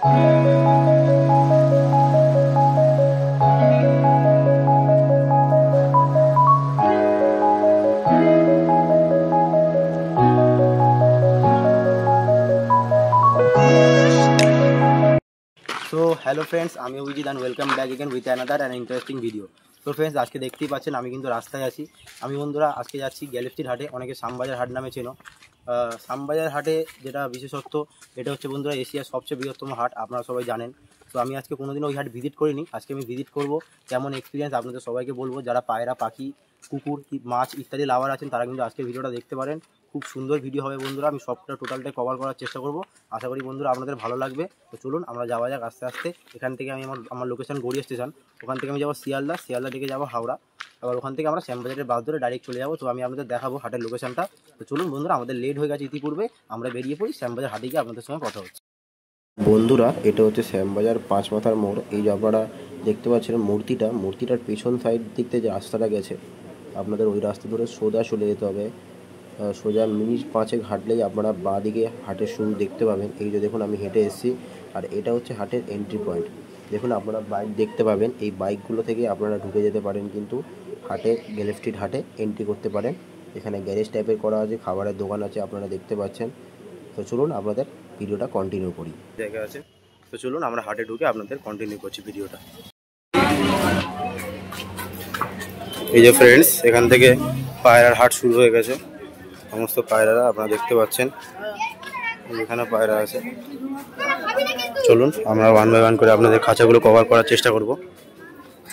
So hello friends, আমি Abhijit and welcome back again with another and interesting video. তো friends, আজকে দেখতেই পাচ্ছেন আমি কিন্তু রাস্তায় আছি। আমি বন্ধুরা আজকে যাচ্ছি গ্যালেফটির হাটে, অনেকে শ্যামবাজার হাট নামে চেনো। শ্যামবাজার হাটে যেটা বিশেষত্ব, এটা হচ্ছে বন্ধুরা এশিয়ার সবচেয়ে বৃহত্তম হাট, আপনারা সবাই জানেন। তো আমি আজকে কোনোদিনও ওই হাট ভিজিট করিনি, আজকে আমি ভিজিট করব। কেমন এক্সপিরিয়েন্স আপনাদের সবাইকে বলবো। যারা পায়রা, পাখি, কুকুর, মাছ ইত্যাদি লাভার আছেন তারা কিন্তু আজকে ভিডিওটা দেখতে পারেন। খুব সুন্দর ভিডিও হবে বন্ধুরা, আমি সবটা টোটালটাই কভার করার চেষ্টা করব। আশা করি বন্ধুরা আপনাদের ভালো লাগবে। তো চলুন আমরা যাওয়া যাক আস্তে আস্তে। এখান থেকে আমি আমার লোকেশন গড়িয়া স্টেশন, ওখান থেকে আমি যাবো শিয়ালদা থেকে যাবো হাওড়া, আবার ওখান থেকে আমরা শ্যামবাজারের বাস ধরে ডাইরেক্ট চলে যাবো। তো আমি আপনাদের দেখাবো হাটের লোকেশনটা। তো চলুন বন্ধুরা, আমাদের লেট হয়ে গেছে ইতিপূর্বে, আমরা বেরিয়ে পড়ি। শ্যামবাজার হাটে গিয়ে আপনাদের সঙ্গে কথা হচ্ছে। বন্ধুরা, এটা হচ্ছে শ্যামবাজার 5 মাথার মোড়। এই যে আপনারা দেখতে পাচ্ছেন মূর্তিটার পেছন সাইড দিক থেকে যে রাস্তাটা গেছে, আপনাদের ওই রাস্তা ধরে সোজা চলে যেতে হবে। সোজা মিনিট 5 হাঁটলেই আপনারা বাঁ দিকে হাটের শুরু দেখতে পাবেন। এই যে দেখুন, আমি হেঁটে এসেছি, আর এটা হচ্ছে হাটের এন্ট্রি পয়েন্ট। দেখুন আপনারা বাইক দেখতে পাবেন, এই বাইকগুলো থেকে আপনারা ঢুকে যেতে পারেন, কিন্তু হাটে গ্যালেফটির হাটে এন্ট্রি করতে পারেন। এখানে গ্যারেজ টাইপের করা আছে, খাবারের দোকান আছে, আপনারা দেখতে পাচ্ছেন। তো চলুন আপনাদের ভিডিওটা কন্টিনিউ করি। জায়গা আছে, তো চলুন আমরা হাটে ঢুকে আপনাদের কন্টিনিউ করছি ভিডিওটা। এই যে ফ্রেন্ডস, এখান থেকে পায়রার হাট শুরু হয়ে গেছে। সমস্ত পায়রারা আপনারা দেখতে পাচ্ছেন, এখানে পায়রা আছে। চলুন আমরা ওয়ান বাই ওয়ান করে আপনাদের খাঁচাগুলো কভার করার চেষ্টা করব।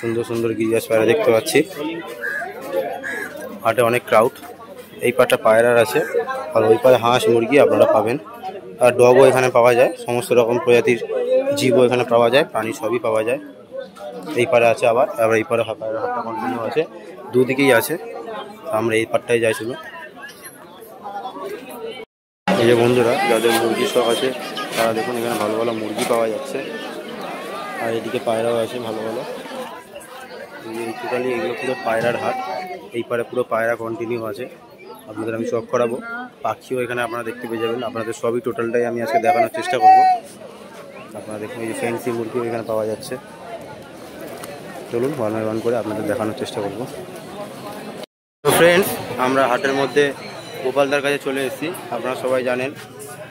সুন্দর সুন্দর গিরিবাজ পায়রা দেখতে পাচ্ছি। হাটে অনেক ক্রাউড। এই পাটা পায়রার আছে, আর ওই পারে হাঁস মুরগি আপনারা পাবেন, আর ডগও এখানে পাওয়া যায়। সমস্ত রকম প্রজাতির জীবও এখানে পাওয়া যায়, প্রাণী সবই পাওয়া যায়। এই পারে আছে, আবার এই পারে পায়রা হাটটা কন্টিনিউ আছে, দুদিকেই আছে। আমরা এই পাটটাই যাই শুধু। এই যে বন্ধুরা, যাদের মুরগির শখ আছে তারা দেখুন, এখানে ভালো ভালো মুরগি পাওয়া যাচ্ছে, আর এদিকে পায়রাও আছে ভালো ভালো। এই টোটালি এগুলো পুরো পায়রার হাট। এই পারে পুরো পায়রা কন্টিনিউ আছে, আপনাদের আমি শখ করাবো। পাখিও এখানে আপনারা দেখতে পেয়ে যাবেন, আপনাদের সবই টোটালটাই আমি আজকে দেখানোর চেষ্টা করব। আপনারা দেখুন, এই যে ফ্যান্সি মুরগিও এখানে পাওয়া যাচ্ছে। চলুন ওয়ান বাই ওয়ান করে আপনাদের দেখানোর চেষ্টা করব। তো ফ্রেন্ডস, আমরা হাটের মধ্যে গোপালদার কাছে চলে এসেছি। আপনারা সবাই জানেন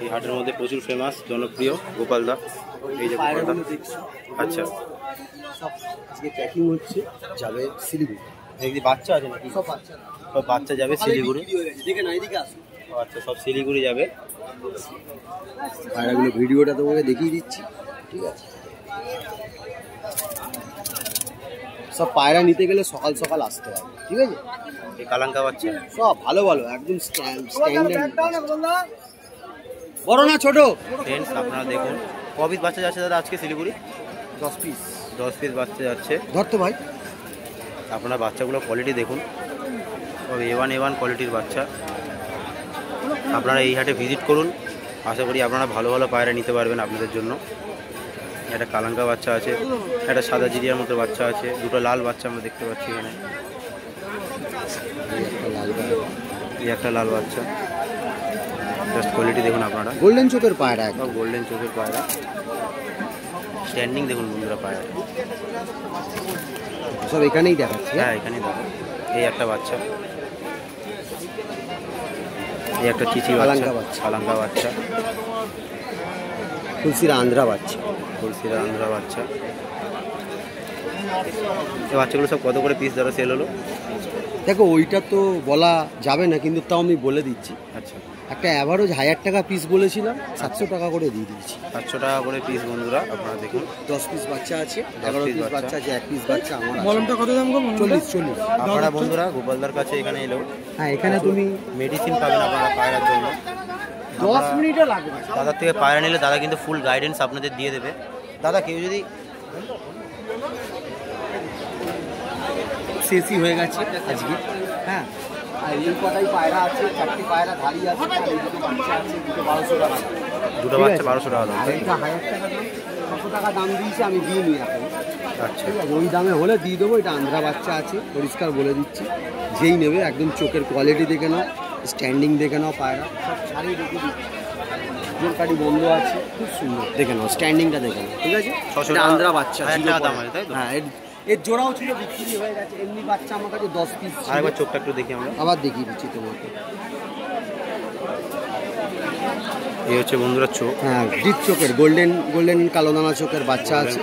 এই হাটের মধ্যে প্রচুর ফেমাস জনপ্রিয় গোপালদা। এই যে গোপালদা, আচ্ছা আজকে প্যাকিং হচ্ছে, যাবে শিলিগুড়ি। এই বাচ্চা আছে নাকি? সব বাচ্চা যাবে শিলিগুড়ি। আচ্ছা, সব শিলিগুড়ি যাবে। পায়রাগুলো ভিডিওটা তোমাকে দেখিয়ে দিচ্ছি, ঠিক আছে? সব পায়রা নিতে গেলে সকাল সকাল আসতে হবে, ঠিক আছে? এই কালাঙ্কা বাচ্চা সব ভালো ভালো, একদম স্ট্যান্ডার্ড। বড় না ছোট? ফ্রেন্ডস আপনারা দেখুন, কপিস বাচ্চা যাচ্ছে দাদা আজকে শিলিগুড়ি? 10 পিস বাচ্চা যাচ্ছে। ধরতো ভাই। আপনারা বাচ্চাগুলো কোয়ালিটি দেখুন, সব A1 কোয়ালিটির বাচ্চা। আপনারা এই হাটে ভিজিট করুন, আশা করি আপনারা ভালো ভালো পায়রা নিতে পারবেন আপনাদের জন্য। একটা কালাঙ্কা বাচ্চা আছে, একটা সাদা জিরিয়ার মতো বাচ্চা আছে, দুটো লাল বাচ্চা আমরা দেখতে পাচ্ছি এখানে। এই একটা লাল বাচ্চা, জাস্ট কোয়ালিটি দেখুন আপনারা। গোল্ডেন চোখের পায়রা, একদম গোল্ডেন চোখের পায়রা। স্ট্যান্ডিং দেখুন বন্ধুরা পায়রা, সব এখানেই দেখাচ্ছি। হ্যাঁ এখানেই দেখো। এই একটা বাচ্চা, এই একটা চিচি কালাঙ্কা বাচ্চা, তুলসির আন্ধ্রা বাচ্চা। এই বাচ্চাগুলো সব কত করে পিস ধরো সেল হলো? দেখো, ওইটা তো বলা যাবে না, কিন্তু তাও আমি বলে দিচ্ছি। আচ্ছা, একটা অ্যাভারেজ 1000 টাকা পিস বলেছিলাম, 700 টাকা করে দিয়ে দিচ্ছি। 700 টাকা করে পিস বন্ধুরা, আপনারা দেখুন। 10 পিস বাচ্চা আছে, 11 পিস বাচ্চা আছে, 1 পিস বাচ্চা আমার। মলমটা কত দাম গো? 40। আপনারা বন্ধুরা গোপালদার কাছে এখানে এলো, হ্যাঁ এখানে তুমি মেডিসিন পাবেন আপনারা পায়রার জন্য। 10 মিনিটও লাগবে। দাদার থেকে পায়রা নিলে দাদা কিন্তু ফুল গাইডেন্স আপনাদের দিয়ে দেবে। দাদা কেউ যদি শেষই হয়ে গেছে আজকে, হ্যাঁ। আর এই কটাই পায়রা আছে, 4টি পায়রা ধারি আছে, আর এই দুটো বাচ্চা আছে, দুটো 1200 টাকা। দুটো বাচ্চা 1200 টাকা দাম। এটা 1000 টাকা দাম, 600 টাকা দাম দিয়েছে, আমি দিয়ে নিই এখন। আচ্ছা, ঠিক আছে, ওই দামে হলে দিয়ে দেবো। এটা আন্ধ্রা বাচ্চা আছে, পরিষ্কার বলে দিচ্ছি। যেই নেবে একদম চোখের কোয়ালিটি দেখে নাও, স্ট্যান্ডিং দেখে নাও, পায়রা সব ছাড়িয়ে দেখে দিচ্ছি। নজর কাটি বন্ধ আছে, খুব সুন্দর। দেখে নাও স্ট্যান্ডিংটা, দেখে নাও, ঠিক আছে। 600 এটা আন্দ্রা বাচ্চা, 1000 টাকা দাম আছে তাই তো? হ্যাঁ, এর জোড়াও ছিল, বিক্রি হয়ে গেছে। এমনি বাচ্চা আমার কাছে 10 পিস। আরেকবার চোখটা একটু দেখি আমরা, আবার দেখিয়ে দিচ্ছি তোমাকে। এই হচ্ছে বন্ধুরা চোখ। হ্যাঁ, ডিপ চোখের, গোল্ডেন কালো দানা চোখের বাচ্চা আছে,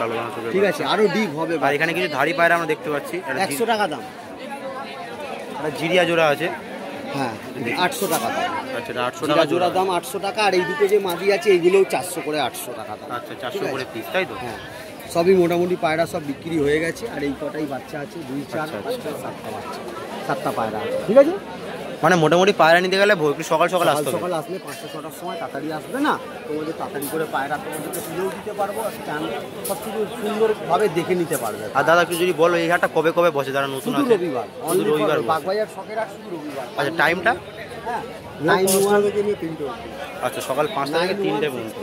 ঠিক আছে। আরো ডিপ হবে। আর এখানে কিছু ধাড়ি পায়রা আমরা দেখতে পাচ্ছি, 100 টাকা দাম। একটা জিরিয়া জোড়া আছে, হ্যাঁ 800 টাকা দাম। আচ্ছা, এটা 800 টাকা টাকা জোড়া দাম, 800 টাকা। আর এই দুটো যে মাদি আছে এইগুলোও 400 করে, 800 টাকা দাম। আচ্ছা, 400 করে পিস তাই তো? হ্যাঁ, সবই মোটামুটি পায়রা সব বিক্রি হয়ে গেছে। আর এই কটাই বাচ্চা আছে, 2, 4, আচ্ছা, 5, 6, 7টা বাচ্চা, 7টা পায়রা আছে, ঠিক আছে। মানে মোটামুটি পায়রা নিতে গেলে একটু সকাল সকাল আসতে হবে। সকাল আসলে 5টা 6টার সময় তাড়াতাড়ি আসবে না, তোমাদের তাড়াতাড়ি করে পায়রা তোমাদেরকে তুলেও দিতে পারবো। আর স্ট্যান্ড সব কিছু সুন্দরভাবে দেখে নিতে পারবে। আর দাদা একটু যদি বলো এই হাটটা কবে কবে বসে, যারা নতুন শুধু আছে? রবিবার, শুধু রবিবার বসে। বাগবাজার শখের হাট শুধু রবিবার। আচ্ছা, টাইমটা? হ্যাঁ, 9 থেকে নিয়ে 3টে। আচ্ছা, সকাল 5টা থেকে 3টে পর্যন্ত।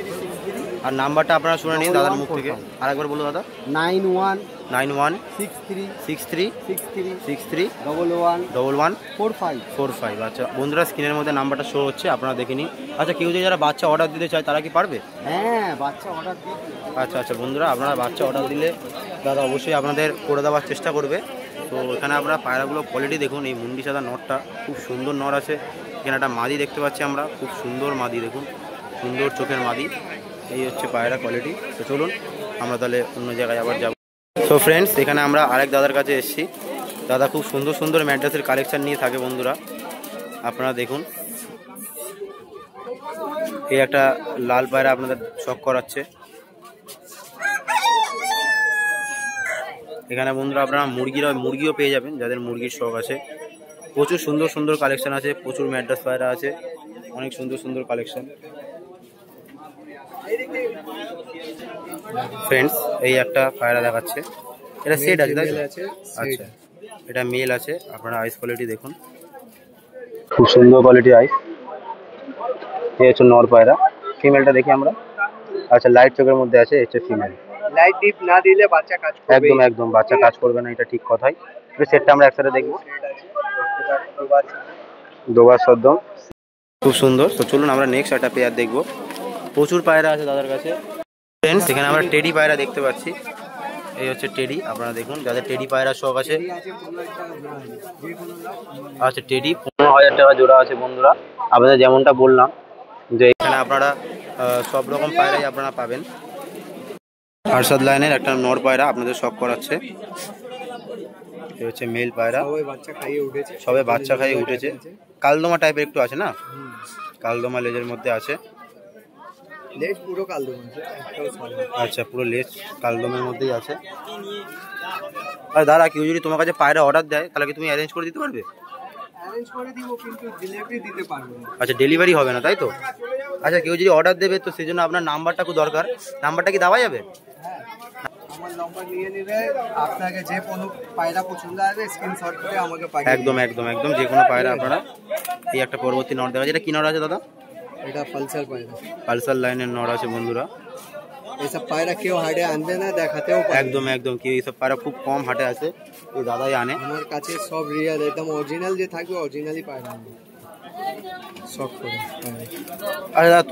আর নাম্বারটা আপনারা শুনে নিন দাদার মুখ থেকে, আরেকবার বলুন দাদা। 91636363 111145। আচ্ছা বন্ধুরা, স্ক্রিনের মধ্যে নাম্বারটা শো হচ্ছে, আপনারা দেখে নিন। আচ্ছা, কেউ যদি যারা বাচ্চা অর্ডার দিতে চায় তারা কি পারবে? হ্যাঁ, বাচ্চা অর্ডার দিতে। আচ্ছা বন্ধুরা, আপনারা বাচ্চা অর্ডার দিলে দাদা অবশ্যই আপনাদের করে দেওয়ার চেষ্টা করবে। তো এখানে আপনারা পায়রাগুলো কোয়ালিটি দেখুন। এই মুন্ডি সাদা নরটা খুব সুন্দর নর আছে। এখানে একটা মাদি দেখতে পাচ্ছি আমরা, খুব সুন্দর মাদি, দেখুন সুন্দর চোখের মাদি। এই হচ্ছে পায়রা কোয়ালিটি। তো চলুন আমরা তাহলে অন্য জায়গায় আবার যাব। তো ফ্রেন্ডস, এখানে আমরা আরেক দাদার কাছে এসেছি। দাদা খুব সুন্দর সুন্দর ম্যাড্রাসের কালেকশন নিয়ে থাকে বন্ধুরা, আপনারা দেখুন। এই একটা লাল পায়রা আপনাদের শখ করাচ্ছে। এখানে বন্ধুরা আপনারা মুরগিও পেয়ে যাবেন, যাদের মুরগির শখ আছে। প্রচুর সুন্দর সুন্দর কালেকশন আছে, প্রচুর ম্যাড্রাস পায়রা আছে, অনেক সুন্দর সুন্দর কালেকশন। ফ্রেন্ডস, এই একটা পায়রা দেখাচ্ছে, এটা সেট আছে তাই তো? আচ্ছা, এটা মেল আছে। আপনারা আইস কোয়ালিটি দেখুন, খুব সুন্দর কোয়ালিটি আইস। এই হচ্ছে নর পায়রা। ফিমেলটা দেখি আমরা। আচ্ছা, লাইট চোখের মধ্যে আছে, হচ্ছে ফিমেল। লাইট ডিপ না দিলে বাচ্চা কাজ করবে। একদম বাচ্চা কাজ করবে না, এটা ঠিক কথাই। সেটটা আমরা একসাথে দেখবো। দোবার সদ্যম, খুব সুন্দর। তো চলুন আমরা নেক্সট একটা পেয়ার দেখবো। প্রচুর পায়রা আছে দাদার কাছে। ফ্রেন্ডস, এখানে আমরা টেডি পায়রা দেখতে পাচ্ছি। এই হচ্ছে টেডি, আপনারা দেখুন, যাদের টেডি পায়রা শখ আছে। আচ্ছা, টেডি 15,000 টাকা জোড়া আছে বন্ধুরা। আপনাদের যেমনটা বললাম যে এখানে আপনারা সব রকম পায়রাই আপনারা পাবেন। আরশাদ লাইনের একটা নর পায়রা আপনাদের শখ করাচ্ছে। এই হচ্ছে মেল পায়রা, সবে বাচ্চা খাইয়ে উঠেছে। কালদমা টাইপের একটু আছে না, কালদমা লেজের মধ্যে আছে। লেজ পুরো কালদম আছে। আচ্ছা, পুরো লেজ কালদমের মধ্যেই আছে। আর দাদা, কেউ যদি তোমার কাছে পায়রা অর্ডার দেয় তাহলে কি তুমি অ্যারেঞ্জ করে দিতে পারবে? অ্যারেঞ্জ করে দিব, কিন্তু ডেলিভারি দিতে পারবো না। আচ্ছা, ডেলিভারি হবে না তাই তো? আচ্ছা, কেউ যদি অর্ডার দেবে তো সেই জন্য আপনার নাম্বারটা খুব দরকার। নাম্বারটা কি দেওয়া যাবে? হ্যাঁ, আমার নাম্বার নিয়ে নেবে। আপনাকে যে কোনো পায়রা পছন্দ হবে স্ক্রিনশট করে আমাকে পাঠিয়ে একদম যে কোনো পায়রা আপনারা। এই একটা পরবর্তী নর দেখা যায়, এটা কি নর আছে দাদা? এটা পালসার পায়রা, পালসার লাইনের নর আছে বন্ধুরা। এইসব পায়রা কেউ হাটে আনবে না, দেখাতেও একদম কেউ এইসব পায়রা খুব কম হাটে আছে, এই দাদাই আনে। আমার কাছে সব রিয়েল, একদম অরিজিনাল যে থাকবে অরিজিনালি পায়রা আনবে শখ করে। আচ্ছা দাদা,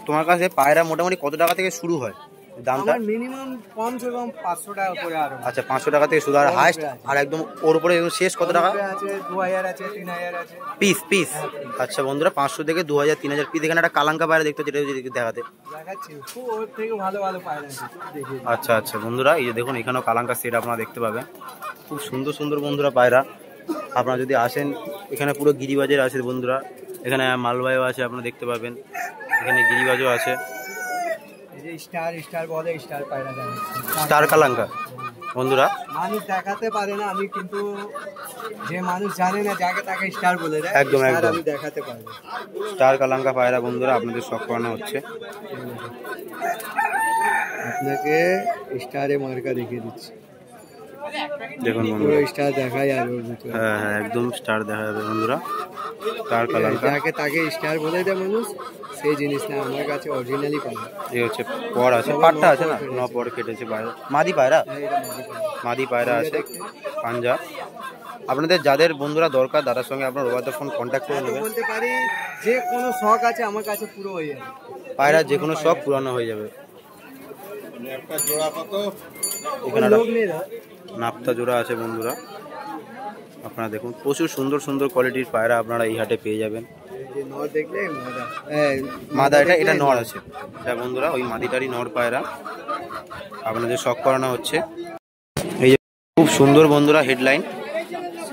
তোমার কাছে পায়রা মোটামুটি কত টাকা থেকে শুরু হয় দামটা? মিনিমাম কমসে কম 500 টাকা করে। আর আচ্ছা, 500 টাকা থেকে শুরু। আর হাইস্ট আর একদম ওর উপরে শেষ কত টাকা? আছে 2000 আছে, 3000 আছে পিস। আচ্ছা বন্ধুরা, 500 থেকে 2000 3000 পিস। এখানে একটা কালাঙ্কা পায়রা দেখতে হচ্ছে, এটা যদি দেখাতে। দেখাচ্ছি, ওর থেকে ভালো ভালো পায়রা আছে। আচ্ছা বন্ধুরা, এই যে দেখুন, এখানেও কালাঙ্কা সেট আপনারা দেখতে পাবেন। খুব সুন্দর সুন্দর বন্ধুরা পায়রা। আপনারা যদি আসেন, এখানে পুরো গিরিবাজের আছে বন্ধুরা। এখানে মালবাইও আছে, আপনারা দেখতে পাবেন। এখানে গিরিবাজও আছে। স্টার বলে, স্টার পায়রা দেয়, স্টার কালাঙ্কা বন্ধুরা। মানুষ দেখাতে পারে না, আমি কিন্তু যে মানুষ জানে না যাকে তাকে স্টার বলে দেয়। একদম আমি দেখাতে পারবো। স্টার কালাঙ্কা পায়রা বন্ধুরা আপনাদের শখ করানো হচ্ছে। আপনাকে স্টারে মার্কা দেখিয়ে দিচ্ছি। দেখুন পুরো বন্ধুরা, স্টার দেখা যাবে ওর ভিতরে। হ্যাঁ হ্যাঁ একদম স্টার দেখা যাবে বন্ধুরা, স্টার কালাঙ্কা। যাকে তাকে স্টার বলে দেয় মানুষ, সেই জিনিস না, আমার কাছে অরিজিনালি পাবে। এই হচ্ছে পর আছে, পাটটা আছে না, পর কেটেছে পায়রা, মাদি পায়রা, মাদি পায়রা আছে, পাঞ্জা। আপনাদের যাদের বন্ধুরা দরকার দাদার সঙ্গে আপনার রোবাতে ফোন কন্ট্যাক্ট করে নেবেন। বলতে পারি যে কোনো শখ আছে আমার কাছে পুরো হয়ে যাবে, পায়রা যে কোনো শখ পুরানো হয়ে যাবে। এখানে একটা নাপ্তা জোড়া আছে বন্ধুরা, আপনারা দেখুন প্রচুর সুন্দর সুন্দর কোয়ালিটির পায়রা আপনারা এই হাটে পেয়ে যাবেন। যে নর দেখলে মাদা, এটা নর আছে, এটা বন্ধুরা ওই মাদিটারই নর পায়রা আপনাদের শখ করানো হচ্ছে। এই যে খুব সুন্দর বন্ধুরা হেডলাইন,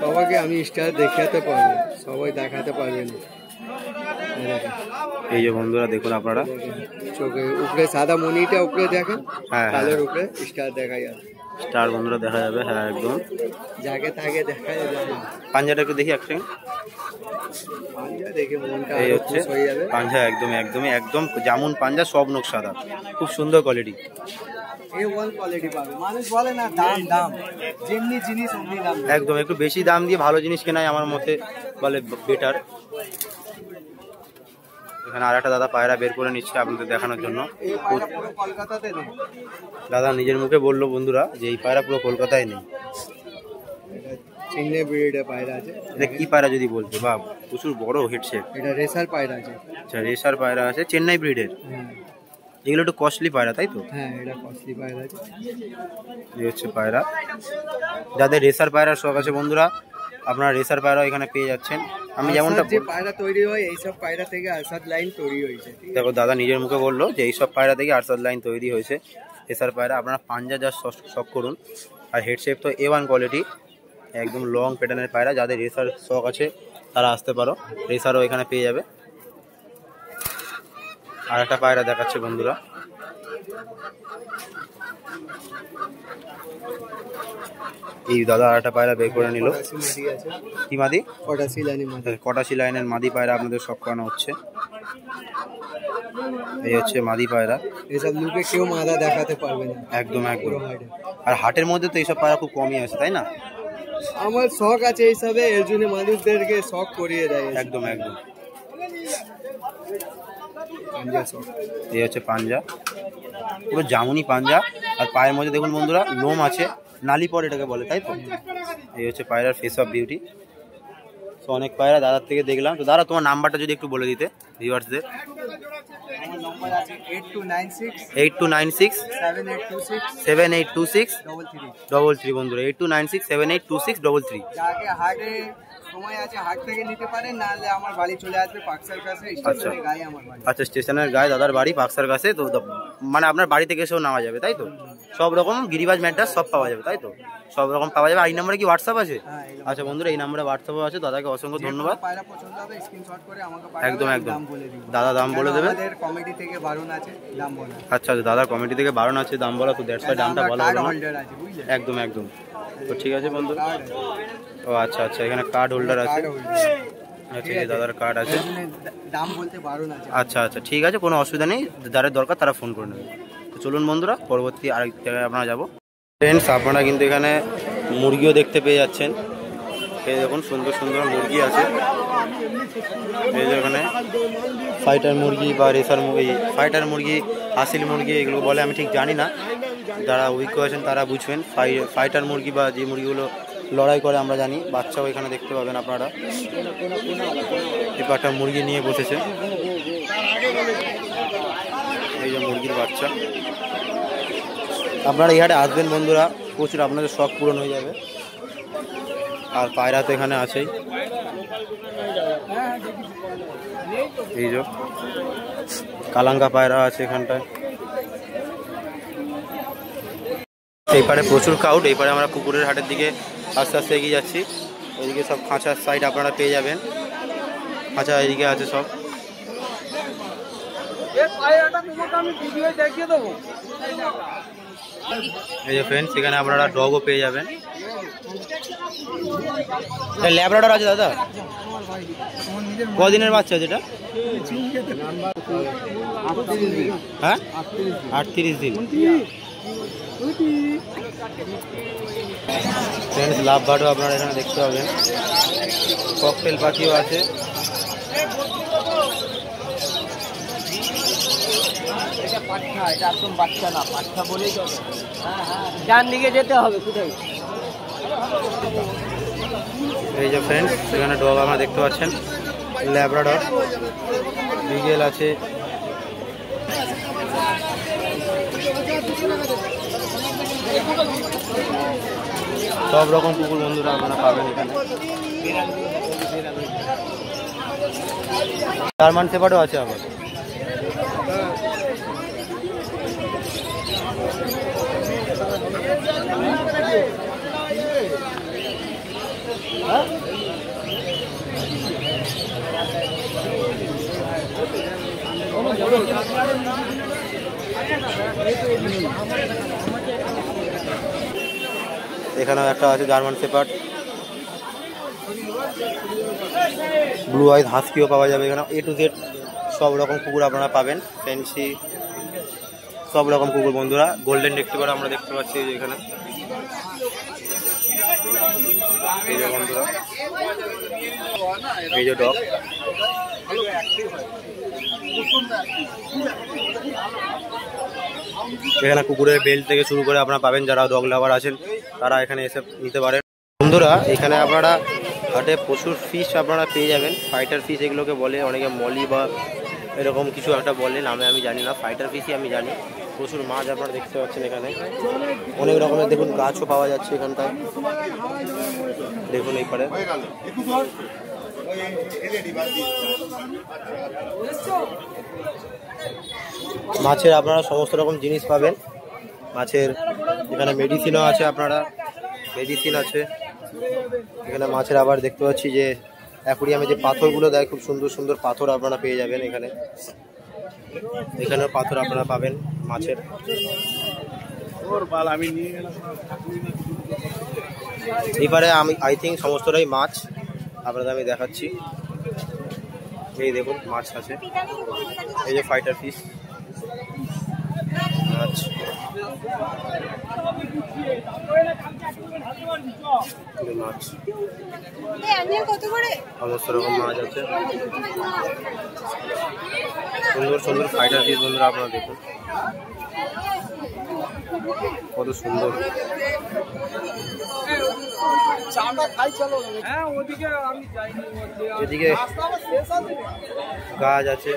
সবাইকে আমি স্টার দেখাতে পারবো, সবাই দেখাতে পারবে না। এই যে বন্ধুরা দেখুন আপনারা, চোখে উপরে সাদা মনিটা উপরে দেখেন, হ্যাঁ কালের উপরে স্টার দেখা যাবে, স্টার বন্ধুরা দেখা যাবে, হ্যাঁ একদম। যাকে তাকে দেখা যাবে। পাঞ্জাটা একটু দেখি এক সেকেন্ড। পাঞ্জা দেখে মনটা এই আরো হচ্ছে খুশ হয়ে যাবে। পাঞ্জা, একদম জামুন পাঞ্জা, সব নখ সাদা, খুব সুন্দর কোয়ালিটি। A1 কোয়ালিটি পাবে। মানুষ বলে না দাম দাম, যেমনি জিনিস অমনি দাম। একদম একটু বেশি দাম দিয়ে ভালো জিনিস কেনাই আমার মতে বলে বেটার। এখানে আর একটা দাদা পায়রা বের করে নিচ্ছে আপনাদের দেখানোর জন্য। এই পায়রা পুরো কলকাতাতে নেই, দাদা নিজের মুখে বললো বন্ধুরা যে এই পায়রা পুরো কলকাতায় নেই। এটা চিহ্নে ব্রিডের পায়রা আছে। এটা কি পায়রা যদি বলতে, বা প্রচুর বড় হেডসেট। এটা রেসার পায়রা আছে। আচ্ছা, রেসার পায়রা আছে, চেন্নাই ব্রিডের। এগুলো একটু কস্টলি পায়রা তাই তো? হ্যাঁ, এটা কস্টলি পায়রা আছে। এই হচ্ছে পায়রা, যাদের রেসার পায়রার শখ আছে বন্ধুরা আপনারা রেসার পায়রা এখানে পেয়ে যাচ্ছেন। আমি যেমনটা যে পায়রা তৈরি হয় এইসব পায়রা থেকে আরসাদ লাইন তৈরি হয়েছে। দেখো দাদা নিজের মুখে বললো যে এইসব পায়রা থেকে আরসাদ লাইন তৈরি হয়েছে। রেসার পায়রা আপনারা পাঞ্জা যা শখ করুন, আর হেডশেপ তো A1 কোয়ালিটি, একদম লং প্যাটার্নের পায়রা। যাদের রেসার শখ আছে তারা আসতে পারো, রেসারও এখানে পেয়ে যাবে। আর একটা পায়রা দেখাচ্ছে বন্ধুরা, এই দাদা আর একটা পায়রা বের করে নিল। কি মাদি? কটাশি লাইনের মাদি পায়রা আপনাদের শখ করানো হচ্ছে। এই হচ্ছে মাদি পায়রা, এসব লুকে কেউ মাদা দেখাতে পারবে না। একদম। আর হাটের মধ্যে তো এইসব পায়রা খুব কমই আছে তাই না? আমার শখ আছে এইসবে, এর জন্য মানুষদেরকে শখ করিয়ে দেয়। একদম। পাঞ্জা শখ। এই হচ্ছে পাঞ্জা, পুরো জামুনি পাঞ্জা। আর পায়ের মধ্যে দেখুন বন্ধুরা লোম আছে, নালি পর এটাকে বলে তাই তো? এই হচ্ছে পায়রার ফেস অফ বিউটি। তো অনেক পায়রা দাদার থেকে দেখলাম। তো দাদা তোমার নাম্বারটা যদি একটু বলে দিতে ভিউয়ার্সদের। আমার নম্বর আছে 8296 8296 7826 7826 33। 33 বন্ধুরা, 8296 7826 33। যাকে হাটে সময় আছে হাট থেকে নিতে পারেন, নাহলে আমার বাড়ি চলে আসবে পাকসার কাছে, স্টেশনের গায়ে আমার বাড়ি। আচ্ছা, স্টেশনের গায়ে দাদার বাড়ি পাকসার কাছে। তো মানে আপনার বাড়ি থেকে এসেও নেওয়া যাবে তাই তো? সব রকম গিরিবাজ ম্যাট্রাস সব পাওয়া যাবে তাই তো? সব রকম পাওয়া যাবে। আর এই নাম্বারে কি হোয়াটসঅ্যাপ আছে? আচ্ছা বন্ধুরা, এই নাম্বারে হোয়াটসঅ্যাপও আছে। দাদাকে অসংখ্য ধন্যবাদ। পায়রা পছন্দ হবে স্ক্রিনশট করে আমাকে একদম দাম বলে দিন। দাদা দাম বলে দেবে। আমাদের কমিটি থেকে বারণ আছে দাম বলা। আচ্ছা, দাদার কমিটি থেকে বারণ আছে দাম বলা, তো দ্যাটস ওয়াই দামটা বলা হলো না। হোল্ডার আছে বুঝলে? একদম। তো ঠিক আছে বন্ধুরা। ও আচ্ছা, এখানে কার্ড হোল্ডার আছে। আচ্ছা, এই দাদার কার্ড আছে। দাম বলতে বারণ আছে। আচ্ছা, ঠিক আছে, কোনো অসুবিধা নেই। যাদের দরকার তারা ফোন করে নেবে। তো চলুন বন্ধুরা, পরবর্তী আরেক জায়গায় আপনারা যাবো। ফ্রেন্ডস, আপনারা কিন্তু এখানে মুরগিও দেখতে পেয়ে যাচ্ছেন। এই দেখুন সুন্দর সুন্দর মুরগি আছে। এই যে এখানে ফাইটার মুরগি বা রেসার মুরগি, ফাইটার মুরগি, হাসিল মুরগি এগুলো বলে, আমি ঠিক জানি না। যারা অভিজ্ঞ আছেন তারা বুঝবেন। ফাইটার মুরগি বা যে মুরগিগুলো লড়াই করে আমরা জানি। বাচ্চাও এখানে দেখতে পাবেন আপনারা। একটা মুরগি নিয়ে বসেছে, এই যে মুরগির বাচ্চা। আপনারা এই হাটে আসবেন বন্ধুরা, প্রচুর আপনাদের শখ পূরণ হয়ে যাবে। আর পায়রা তো এখানে আছেই। এই যে কালাঙ্কা পায়রা আছে এখানটায়। এই পারে প্রচুর ক্রাউড। এই পারে আমরা কুকুরের হাটের দিকে আস্তে আস্তে এগিয়ে যাচ্ছি। এদিকে সব খাঁচার সাইড আপনারা পেয়ে যাবেন। খাঁচা এদিকে আছে সব। এই যে ফ্রেন্ডস, এখানে আপনারা ডগও পেয়ে যাবেন। ল্যাব্রাডর আছে দাদা? কদিনের বাচ্চা যেটা? হ্যাঁ, 38 দিন। ফ্রেন্ডস লাভ বার্ডও আপনারা এখানে দেখতে পাবেন, ককটেল পাখিও আছে। এটা পাঠা, এটা একদম বাচ্চা না, পাঠা বলেই চলে। ডান দিকে যেতে হবে কোথায়? এই যে ফ্রেন্ডস সেখানে ডগ আমরা দেখতে পাচ্ছেন, ল্যাব্রাডর, বিগেল আছে। সব রকম কুকুর বন্ধুরা আপনারা পাবেন এখানে। জার্মান শেপার্ডও আছে আবার। এখানেও একটা আছে জার্মান শেপার্ড, ব্লু আইজ হাস্কিও পাওয়া যাবে এখানে। A to Z সব রকম কুকুর আপনারা পাবেন, ফ্যান্সি সব রকম কুকুর বন্ধুরা। গোল্ডেন রিট্রিভার আমরা দেখতে পাচ্ছি এই যে এখানে, এই যে বন্ধুরা, এই যে ডগ। এখানে কুকুরের বেল্ট থেকে শুরু করে আপনারা পাবেন, যারা ডগ লাভার আছেন তারা এখানে এসে নিতে পারেন বন্ধুরা। এখানে আপনারা হাটে প্রচুর ফিশ আপনারা পেয়ে যাবেন, ফাইটার ফিশ এগুলোকে বলে অনেকে, মলি বা এরকম কিছু একটা বলে, নামে আমি জানি না, ফাইটার ফিশই আমি জানি। প্রচুর মাছ আপনারা দেখতে পাচ্ছেন এখানে, অনেক রকমের দেখুন গাছও পাওয়া যাচ্ছে এখানটায়, দেখুন এই পারে। মাছের আপনারা সমস্ত রকম জিনিস পাবেন, মাছের এখানে মেডিসিনও আছে, আপনারা মেডিসিন আছে এখানে মাছের। আবার দেখতে পাচ্ছি যে অ্যাকুরিয়ামে যে পাথরগুলো দেয়, খুব সুন্দর সুন্দর পাথর আপনারা পেয়ে যাবেন এখানে। এখানেও পাথর আপনারা পাবেন মাছের। এবারে আমি আই থিঙ্ক সমস্তটাই মাছ আপনাদের আমি দেখাচ্ছি। এই দেখুন মাছ আছে, এই যে ফাইটার ফিশ মাছ, মাছ সমস্ত রকম মাছ আছে, সুন্দর সুন্দর ফাইটার ফিশ বন্ধুরা আপনারা দেখুন কত সুন্দর। এদিকে গাছ আছে,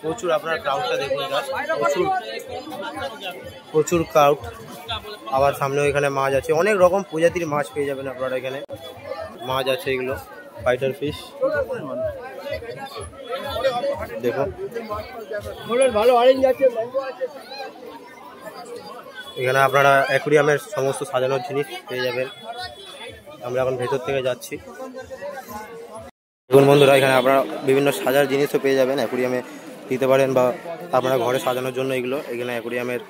প্রচুর আপনার ক্রাউডটা দেখুন, প্রচুর প্রচুর ক্রাউড। আবার সামনেও এখানে মাছ আছে, অনেক রকম প্রজাতির মাছ পেয়ে যাবেন আপনারা এখানে। মাছ আছে এগুলো ফাইটার ফিশ, দেখুন ভালো অরেঞ্জ আছে। এখানে আপনারা অ্যাকুরিয়ামের সমস্ত সাজানোর জিনিস পেয়ে যাবেন। আমরা এখন ভেতর থেকে যাচ্ছি। দেখুন বন্ধুরা এখানে আপনারা বিভিন্ন সাজার জিনিসও পেয়ে যাবেন, অ্যাকুরিয়ামে দিতে পারেন বা আপনারা ঘরে সাজানোর জন্য এগুলো। এখানে অ্যাকুরিয়ামের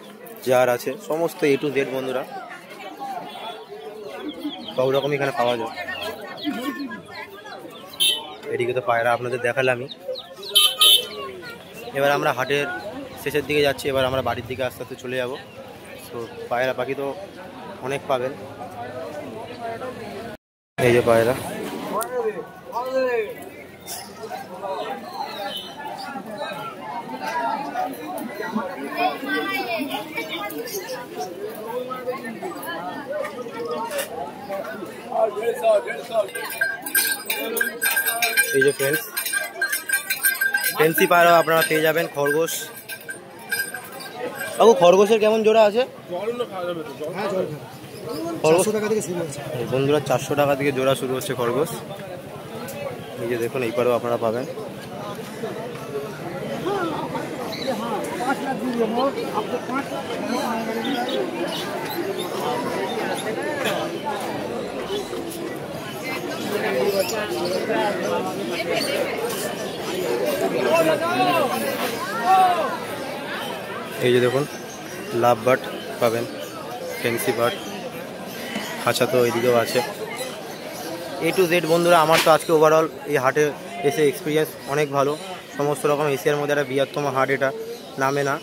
জার আছে, সমস্ত A to Z বন্ধুরা সব রকম এখানে পাওয়া যায়। এদিকে তো পায়রা আপনাদের দেখালামই। এবার আমরা হাটের শেষের দিকে যাচ্ছি, এবার আমরা বাড়ির দিকে আস্তে আস্তে চলে যাব। তো পায়রা পাখি তো অনেক পাবেন, এই যে পায়রা। এই যে ফ্রেন্ডস ফেন্সি পায়রা আপনারা পেয়ে যাবেন। খরগোশ, বাবু খরগোশের কেমন জোড়া আছে? বন্ধুরা 400 টাকা থেকে জোড়া শুরু হচ্ছে খরগোশ। এই যে দেখুন এই পারেও আপনারা পাবেন। এই যে দেখুন লাভ বার্ড পাবেন, ফেন্সি বার্ড, খাঁচা তো এইদিকেও আছে। A to Z বন্ধুরা, আমার তো আজকে ওভারঅল এই হাটে এসে এক্সপিরিয়েন্স অনেক ভালো। সমস্ত রকম এশিয়ার মধ্যে একটা বৃহত্তম হাট এটা, নামে না,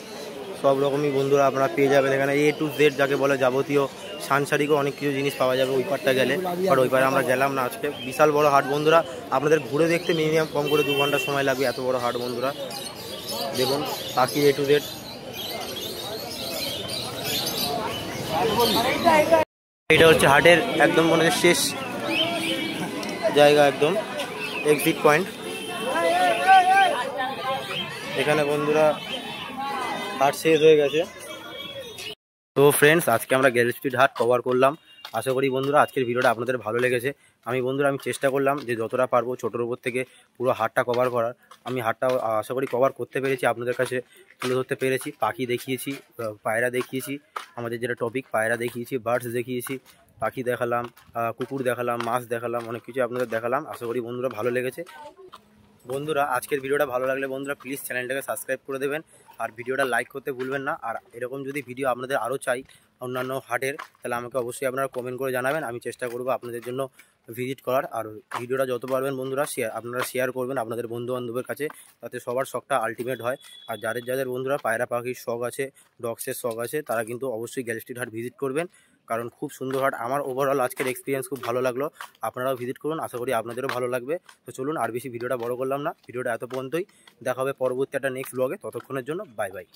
সব রকমই বন্ধুরা আপনারা পেয়ে যাবেন এখানে। A to Z যাকে বলে যাবতীয় সানসারিকও অনেক কিছু জিনিস পাওয়া যাবে ওই পারটা গেলে। আর ওই পারে আমরা গেলাম না আজকে। বিশাল বড় হাট বন্ধুরা, আপনাদের ঘুরে দেখতে মিনিমাম কম করে 2 ঘন্টা সময় লাগবে, এত বড় হাট বন্ধুরা। দেখুন পাখি A to Z। এটা হচ্ছে হাটের একদম মানে শেষ জায়গা, একদম এক্সিট পয়েন্ট। এখানে বন্ধুরা হাট শেষ হয়ে গেছে। তো ফ্রেন্ডস, আজকে আমরা গ্যারেজ স্ট্রিট হাট কভার করলাম। আশা করি বন্ধুরা আজকের ভিডিওটা আপনাদের ভালো লেগেছে। আমি চেষ্টা করলাম যে যতটা পারবো ছোটোর উপর থেকে পুরো হাটটা কভার করার। আমি হাটটা আশা করি কভার করতে পেরেছি, আপনাদের কাছে তুলে ধরতে পেরেছি। পাখি দেখিয়েছি, পায়রা দেখিয়েছি, আমাদের যেটা টপিক পায়রা দেখিয়েছি, বার্ডস দেখিয়েছি, পাখি দেখালাম, কুকুর দেখালাম, মাছ দেখালাম, অনেক কিছু আপনাদের দেখালাম। আশা করি বন্ধুরা ভালো লেগেছে। বন্ধুরা আজকের ভিডিওটা ভালো লাগলে বন্ধুরা প্লিজ চ্যানেলটাকে সাবস্ক্রাইব করে দেবেন, আর ভিডিওটা লাইক করতে ভুলবেন না। আর এরকম যদি ভিডিও আপনাদের আরও চাই অন্যান্য হাটের, তাহলে আমাকে অবশ্যই আপনারা কমেন্ট করে জানাবেন। আমি চেষ্টা করব আপনাদের জন্য ভিজিট করার। আর ভিডিওটা যত পারবেন বন্ধুরা আপনারা শেয়ার করবেন আপনাদের বন্ধুবান্ধবের কাছে, তাতে সবার শখটা আলটিমেট হয়। আর যাদের বন্ধুরা পায়রা পাখির শখ আছে, ডগসের শখ আছে, তারা কিন্তু অবশ্যই গ্যারেজ স্ট্রিট হাট ভিজিট করবেন, কারণ খুব সুন্দর হাট। আমার ওভারঅল আজকের এক্সপিরিয়েন্স খুব ভালো লাগলো। আপনারাও ভিজিট করুন, আশা করি আপনাদেরও ভালো লাগবে। তো চলুন আর বেশি ভিডিওটা বড় করলাম না, ভিডিওটা এত পর্যন্তই। দেখা হবে পরবর্তী একটা নেক্সট ব্লগে। ততক্ষণের জন্য বাই বাই।